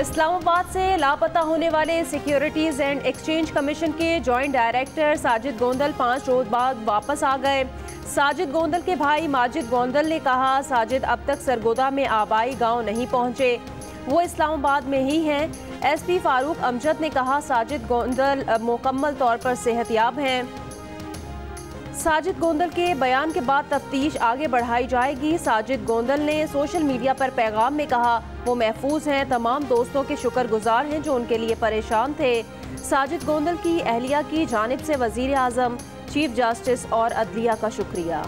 इस्लामाबाद से लापता होने वाले सिक्योरिटीज एंड एक्सचेंज कमीशन के जॉइंट डायरेक्टर साजिद गोंदल 5 रोज बाद वापस आ गए। साजिद गोंदल के भाई माजिद गोंदल ने कहा, साजिद अब तक सरगोदा में आबाई गांव नहीं पहुंचे, वो इस्लामाबाद में ही हैं। एसपी फारूक अमजद ने कहा, साजिद गोंदल मुकम्मल तौर पर सेहतयाब हैं। साजिद गोंदल के बयान के बाद तफ्तीश आगे बढ़ाई जाएगी। साजिद गोंदल ने सोशल मीडिया पर पैगाम में कहा, वो महफूज हैं, तमाम दोस्तों के शुक्रगुजार हैं जो उनके लिए परेशान थे। साजिद गोंदल की अहलिया की जानिब से वज़ीर आज़म, चीफ जस्टिस और अदलिया का शुक्रिया।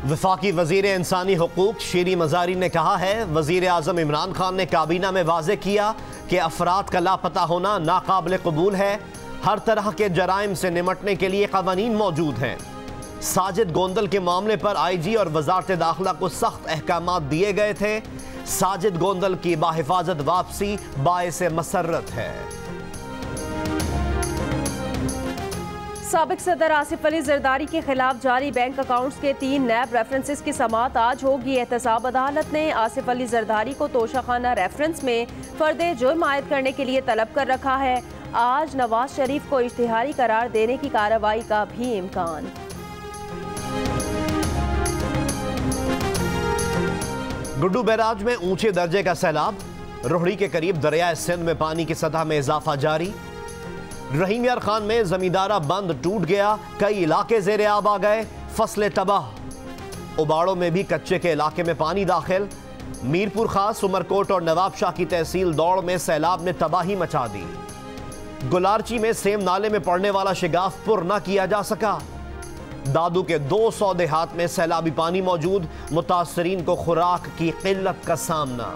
वफाकी वज़ीर इंसानी हुकूक शीरी मज़ारी ने कहा है, वज़ीर आज़म इमरान खान ने काबीना में वाज़े किया कि अफराद का लापता होना नाकाबिल कबूल है। हर तरह के जराइम से निमटने के लिए क़वानीन मौजूद हैं। साजिद गोंदल के मामले पर IG और वज़ारत दाखिला को सख्त अहकामात दिए गए थे। साजिद गोंदल की बाहिफाजत वापसी बाइस मसर्रत है। साबिक सदर आसिफ अली जरदारी के खिलाफ जारी बैंक अकाउंट्स के 3 नैब रेफरेंसेस की समाअत आज होगी। एहतसाब अदालत ने आसिफ अली जरदारी को तोशाखाना रेफरेंस में फर्द जुर्म आयद करने के लिए तलब कर रखा है। आज नवाज शरीफ को इश्तिहारी करार देने की कार्रवाई का भी इम्कान। गुड्डू बैराज में ऊंचे दर्जे का सैलाब, रोहड़ी के करीब दरियाए सिंध में पानी की सतह में इजाफा जारी। रहीम यार खान में जमींदारा बंद टूट गया, कई इलाके ज़ेरे आब आ गए, फसलें तबाह। उबाड़ों में भी कच्चे के इलाके में पानी दाखिल। मीरपुर खास, उमरकोट और नवाबशाह की तहसील दौड़ में सैलाब ने तबाही मचा दी। गुलारची में सेम नाले में पड़ने वाला शिगाफ पुर न किया जा सका। दादू के 200 देहात में सैलाबी पानी मौजूद, मुतासरीन को खुराक की किल्लत का सामना।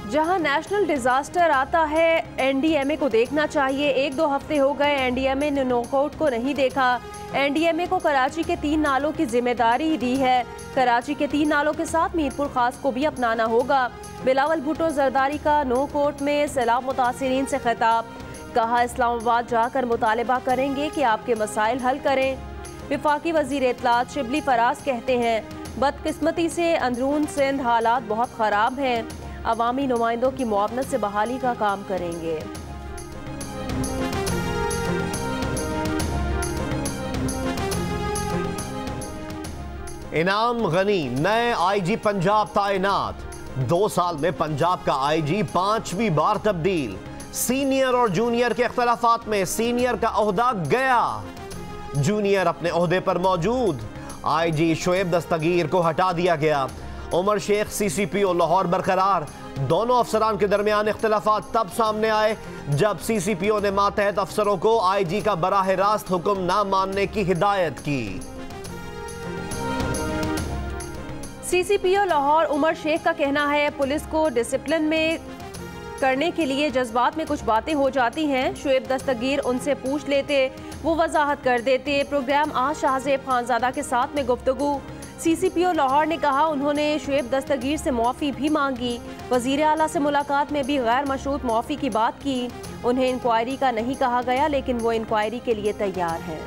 जहां नेशनल डिजास्टर आता है, NDMA को देखना चाहिए। 1-2 हफ्ते हो गए NDMA ने नोकआउट को नहीं देखा। NDMA को कराची के 3 नालों की जिम्मेदारी दी है। कराची के 3 नालों के साथ मीरपुर खास को भी अपनाना होगा। बिलावल भुट्टो जरदारी का नोकआउट में सैलाब मुतासरीन से खिताब, कहा इस्लामाबाद जाकर मुतालबा करेंगे कि आपके मसाइल हल करें। विफाकी वजीर इत्तलात शिबली फराज कहते हैं, बदकिस्मती से अंदरून सिंध हालात बहुत ख़राब हैं, अवामी नुमाइंदों की मुआवनत से बहाली का काम करेंगे। इनाम गनी नए IG पंजाब तैनात। 2 साल में पंजाब का IG 5वीं बार तब्दील। सीनियर और जूनियर के इख्तलाफात में सीनियर का ओहदा गया, जूनियर अपने ओहदे पर मौजूद। IG शोएब दस्तगीर को हटा दिया गया। उमर शेख CCPO लाहौर बरकरार। दोनों अफसरान के दरमियान इख्तलाफात तब सामने आए जब CCPO ने मातहत अफसरों को IG का बराह रास्त हुक्म ना मानने की हिदायत की। CCPO लाहौर उमर शेख का कहना है, पुलिस को डिसिप्लिन में करने के लिए जज्बात में कुछ बातें हो जाती हैं। शोएब दस्तगीर उनसे पूछ लेते, वो वजाहत कर देते। प्रोग्राम आज शाहजेब खानजादा के साथ में गुफ्तगू। CCPO लाहौर ने कहा, उन्होंने शोएब दस्तगीर से मुआफ़ी भी मांगी। वज़ीर आला से मुलाकात में भी गैर मशरूत मुआफ़ी की बात की। उन्हें इंक्वायरी का नहीं कहा गया, लेकिन वो इंक्वायरी के लिए तैयार हैं।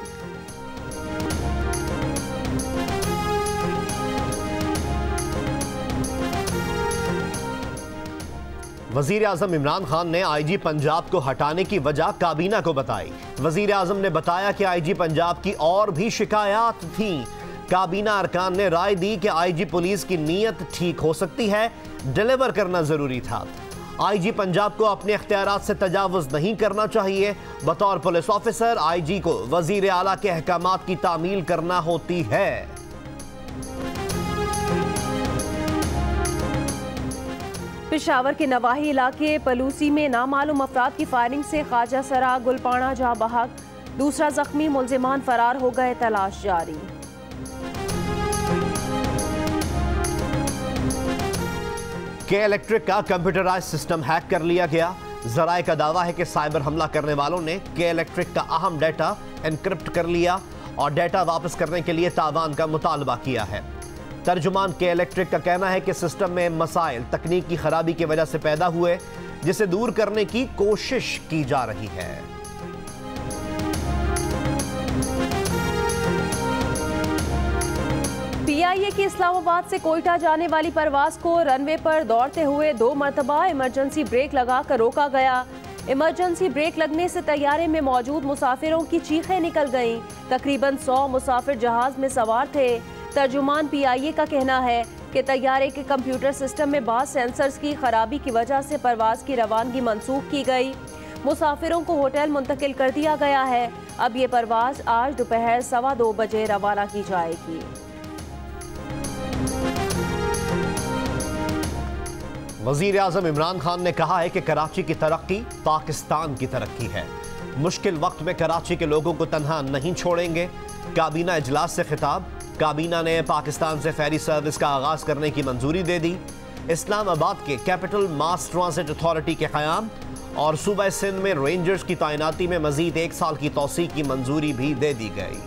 वज़ीर आज़म इमरान खान ने IG पंजाब को हटाने की वजह काबीना को बताई। वज़ीर आज़म ने बताया कि IG पंजाब की और भी शिकायत थीं। काबीना अरकान ने राय दी कि IG पुलिस की नीयत ठीक हो सकती है, डिलीवर करना जरूरी था। IG पंजाब को अपने इख्तियारात से तजावुज़ नहीं करना चाहिए। बतौर पुलिस ऑफिसर IG को वज़ीर आला के अहकामात की तामील करना होती है। पेशावर के नवाही इलाके पलूसी में नामालूम अफराद की फायरिंग से ख्वाजा सरा गुलपाना जहां बहक, दूसरा जख्मी, मुलजिमान फरार हो गए, तलाश जारी। के इलेक्ट्रिक का कंप्यूटराइज सिस्टम हैक कर लिया गया। जराए का दावा है कि साइबर हमला करने वालों ने के इलेक्ट्रिक का अहम डाटा एनक्रिप्ट कर लिया और डाटा वापस करने के लिए तावान का मुतालबा किया है। तर्जुमान के इलेक्ट्रिक का कहना है कि सिस्टम में मसाइल तकनीक की खराबी की वजह से पैदा हुए। जिसे दूर करने की कोशिश की जा रही है। PIA की इस्लामाबाद से कोयटा जाने वाली परवाज को रनवे पर दौड़ते हुए 2 मरतबा इमरजेंसी ब्रेक लगाकर रोका गया। इमरजेंसी ब्रेक लगने से तैयारे में मौजूद मुसाफिरों की चीखें निकल गईं। तकरीबन 100 मुसाफिर जहाज में सवार थे। तर्जुमान PIA का कहना है कि तैयारे के कंप्यूटर सिस्टम में बाज़ सेंसर्स की खराबी की वजह से परवाज की रवानगी मंसूख की गई। मुसाफिरों को होटल मुंतकिल कर दिया गया है। अब ये परवाज आज दोपहर 2:15 बजे रवाना की जाएगी। वज़ीर आज़म इमरान खान ने कहा है कि कराची की तरक्की पाकिस्तान की तरक्की है। मुश्किल वक्त में कराची के लोगों को तन्हा नहीं छोड़ेंगे। काबीना इजलास से खिताब। काबीना ने पाकिस्तान से फेरी सर्विस का आगाज करने की मंजूरी दे दी। इस्लामाबाद के कैपिटल मास ट्रांसिट अथॉरिटी के क़याम और सूबा सिंध में रेंजर्स की तैनाती में मजीद 1 साल की तौसीक की मंजूरी भी दे दी गई।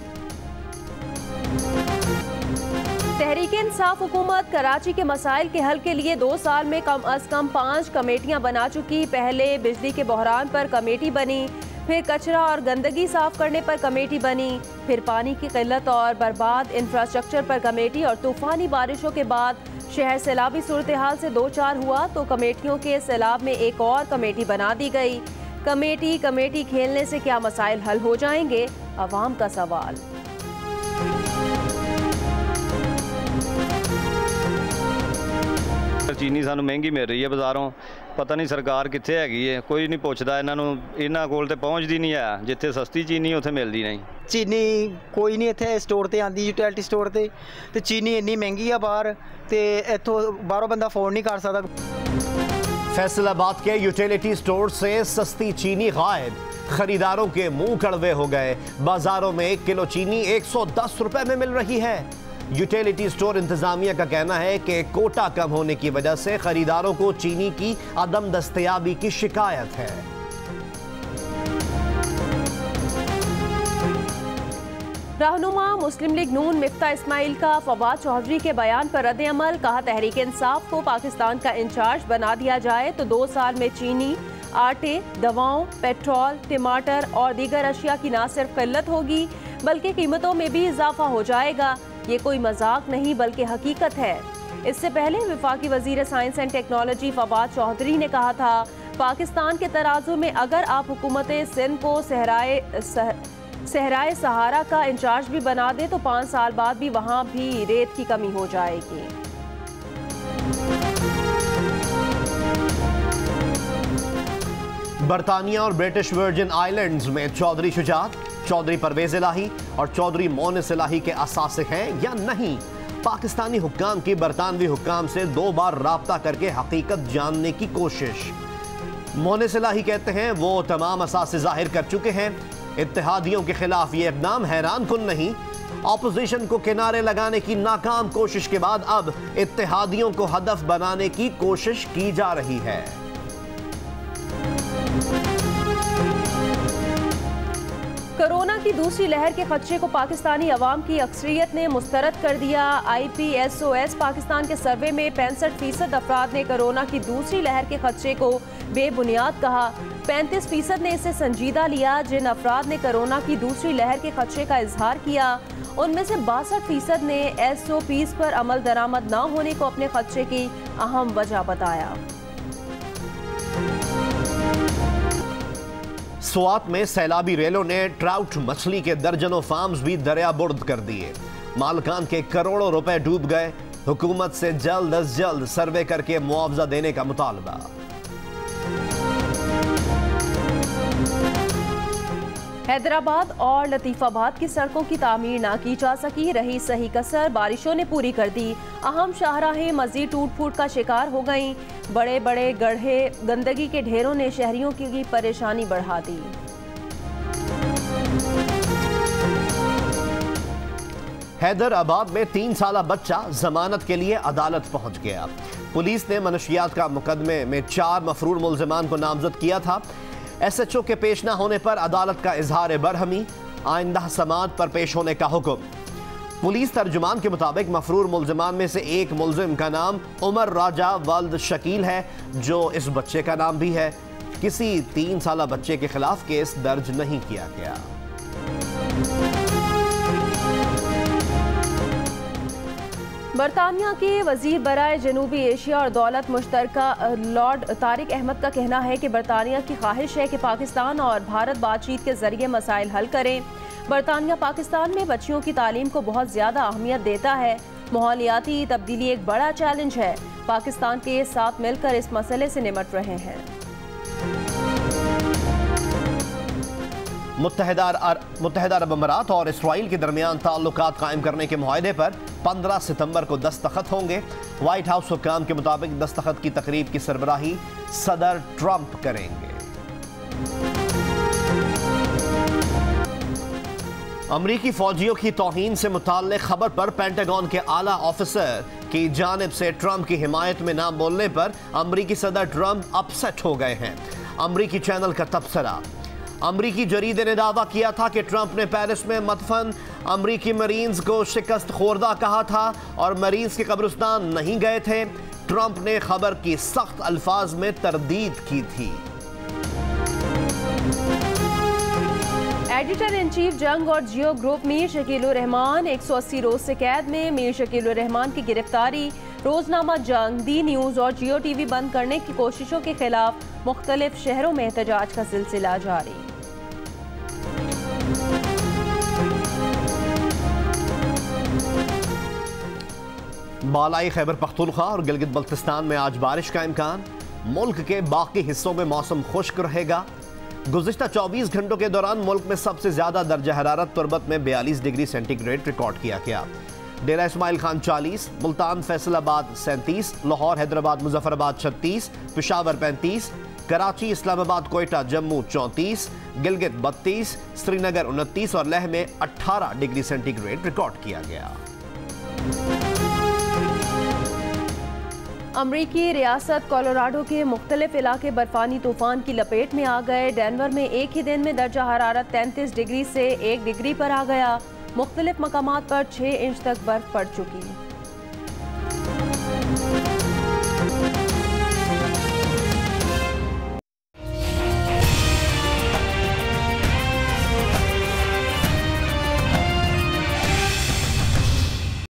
तहरीक इंसाफ हुकूमत कराची के मसाइल के हल के लिए 2 साल में कम अज कम 5 कमेटियां बना चुकी। पहले बिजली के बहरान पर कमेटी बनी, फिर कचरा और गंदगी साफ करने पर कमेटी बनी, फिर पानी की किल्लत और बर्बाद इंफ्रास्ट्रक्चर पर कमेटी और तूफानी बारिशों के बाद शहर सैलाबी सूरत हाल से 2-4 हुआ तो कमेटियों के सैलाब में एक और कमेटी बना दी गई। कमेटी खेलने से क्या मसाइल हल हो जाएंगे? अवाम का सवाल। चीनी सानू महंगी मिल रही है बाजारों, पता नहीं सरकार कित्थे हैगी है, कोई नहीं पुछदा इन्हां कोल ते पहुंचदी नहीं है। जिथे सस्ती चीनी उत्थे मिलदी नहीं। चीनी कोई नहीं इत्थे स्टोर ते आंदी यूटिलिटी स्टोर ते चीनी इन्नी महंगी है बाहर ते इत्थों बाहरों बंदा अफोर्ड नहीं कर सकता। फैसलाबाद के यूटिलिटी स्टोर से सस्ती चीनी गायब। खरीदारों के मुंह कड़वे हो गए। बाजारों में 1 किलो चीनी 110 रुपए में मिल रही है। यूटिलिटी स्टोर इंतजामिया का कहना है कि कोटा कम होने की वजह से खरीदारों को चीनी की अदम दस्तयाबी की शिकायत है। रहनुमा मुस्लिम लीग नून मिफ्ता इस्माइल का फवाद चौधरी के बयान पर रद्द अमल। कहा, तहरीक इंसाफ को पाकिस्तान का इंचार्ज बना दिया जाए तो 2 साल में चीनी, आटे, दवाओं, पेट्रोल, टमाटर और दीगर अशिया की न सिर्फ किल्लत होगी बल्कि कीमतों में भी इजाफा हो जाएगा। ये कोई मजाक नहीं बल्कि हकीकत है। इससे पहले वफाकी वजीर science and technology Fawad Chaudhry ने कहा था, पाकिस्तान के तराजू में अगर आप हुकूमत सिंध को सहराए सहारा का इंचार्ज भी बना दे तो 5 साल बाद भी वहाँ भी रेत की कमी हो जाएगी। बरतानिया और ब्रिटिश वर्जिन आइलैंड्स में चौधरी शुजात, चौधरी परवेज इलाही और चौधरी मोनिस इलाही के असासे हैं या नहीं? पाकिस्तानी हुक्काम की बरतानवी हुक्काम से 2 बार राब्ता करके हकीकत जानने की कोशिश। मोनिस इलाही कहते हैं वो तमाम असासे जाहिर कर चुके हैं। इत्तेहादियों के खिलाफ ये इक़दाम हैरान कुन नहीं। ऑपोजिशन को किनारे लगाने की नाकाम कोशिश के बाद अब इत्तेहादियों को हदफ बनाने की कोशिश की जा रही है। कोरोना की दूसरी लहर के खदशे को पाकिस्तानी अवाम की अक्सरियत ने मुस्तरद कर दिया। IPSOS पाकिस्तान के सर्वे में 65% अफराद ने कोरोना की दूसरी लहर के खदशे को बेबुनियाद कहा। 35% ने इसे संजीदा लिया। जिन अफराद ने कोरोना की दूसरी लहर के खदशे का इजहार किया उनमें से 62% ने SOPs पर अमल दरामद न होने को अपने खदशे की अहम वजह बताया। स्वात में सैलाबी रेलों ने ट्राउट मछली के दर्जनों फार्म्स भी दरिया बुर्द कर दिए। मालकान के करोड़ों रुपए डूब गए। हुकूमत से जल्द अज जल्द सर्वे करके मुआवजा देने का मुतालबा। हैदराबाद और लतीफाबाद की सड़कों की तामीर ना की जा सकी, रही सही कसर बारिशों ने पूरी कर दी। अहम शाहराहें मजीद टूट फूट का शिकार हो गईं। बड़े बड़े गड्ढे, गंदगी के ढेरों ने शहरियों की परेशानी बढ़ा दी। हैदराबाद में 3 साला बच्चा जमानत के लिए अदालत पहुंच गया। पुलिस ने मनशियात का मुकदमे में 4 मफरूर मुल्जिमान को नामजद किया था। SHO के पेश न होने पर अदालत का इजहार बरहमी, आइंदा समाअत पर पेश होने का हुक्म। पुलिस तर्जुमान के मुताबिक मफरूर मुल्जिमान में से एक मुल्जिम का नाम उमर राजा वल्द शकील है, जो इस बच्चे का नाम भी है। किसी 3 साला बच्चे के खिलाफ केस दर्ज नहीं किया गया। बरतानिया के वजीर बराए जनूबी एशिया और दौलत मुश्तरका लॉर्ड तारिक अहमद का कहना है कि बरतानिया की ख्वाहिश है कि पाकिस्तान और भारत बातचीत के जरिए मसाइल हल करें। बरतानिया पाकिस्तान में बच्चियों की तालीम को बहुत ज़्यादा अहमियत देता है। माहौलियाती तब्दीली एक बड़ा चैलेंज है। पाकिस्तान के साथ मिलकर इस मसले से निपट रहे हैं। मुत्तहिदा अरब अमीरात और इसराइल के दरमियान ताल्लुकात कायम करने के मुआहदे पर 15 सितंबर को दस्तखत होंगे। व्हाइट हाउस हुक्काम के मुताबिक दस्तखत की तकरीब की सरबराही सदर ट्रंप करेंगे। अमरीकी फौजियों की तौहीन से मुताल्लिक खबर पर पेंटागन के आला ऑफिसर की जानिब से ट्रंप की हिमायत में ना बोलने पर अमरीकी सदर ट्रंप अपसेट हो गए हैं। अमरीकी चैनल का तबसरा। अमरीकी जरीदे ने दावा किया था कि ट्रंप ने पेरिस में मदफन अमरीकी मरीन्स को शिकस्त खोरदा कहा था और मरीन्स के कब्रिस्तान नहीं गए थे। ट्रंप ने खबर की सख्त अल्फाज में तरदीद की थी। एडिटर इन चीफ जंग और जियो ग्रुप मीर शकीलुर रहमान 180 रोज से कैद में। मीर शकीलुर रहमान की गिरफ्तारी, रोजनामा जंग, डी न्यूज और जियो टीवी बंद करने की कोशिशों के खिलाफ मुख्तलिफ शहरों में एहतजाज का सिलसिला जारी। बालाई खैबर पख्तूनख्वा और गिलगित बल्तिस्तान में आज बारिश का इम्कान। मुल्क के बाकी हिस्सों में मौसम खुश्क रहेगा। गुज़िश्ता 24 घंटों के दौरान मुल्क में सबसे ज्यादा दर्जा हरारत तुरबत में 42 डिग्री सेंटीग्रेड रिकॉर्ड किया गया। डेरा इस्माइल खान 40, मुल्तान फैसलाबाद 37, लाहौर हैदराबाद मुजफ्फराबाद 36, पेशावर 35, कराची इस्लामाबाद कोयटा जम्मू 34, गिलगित 32, श्रीनगर 29 और लेह में 18 डिग्री सेंटीग्रेड रिकॉर्ड किया गया। अमरीकी रियासत कोलोराडो के मुख्तलिफ इलाके बर्फानी तूफान की लपेट में आ गए। डेनवर में एक ही दिन में दर्जा हरारत 33 डिग्री से 1 डिग्री पर आ गया। मुख्तलिफ मकामात पर 6 इंच तक बर्फ पड़ चुकी है।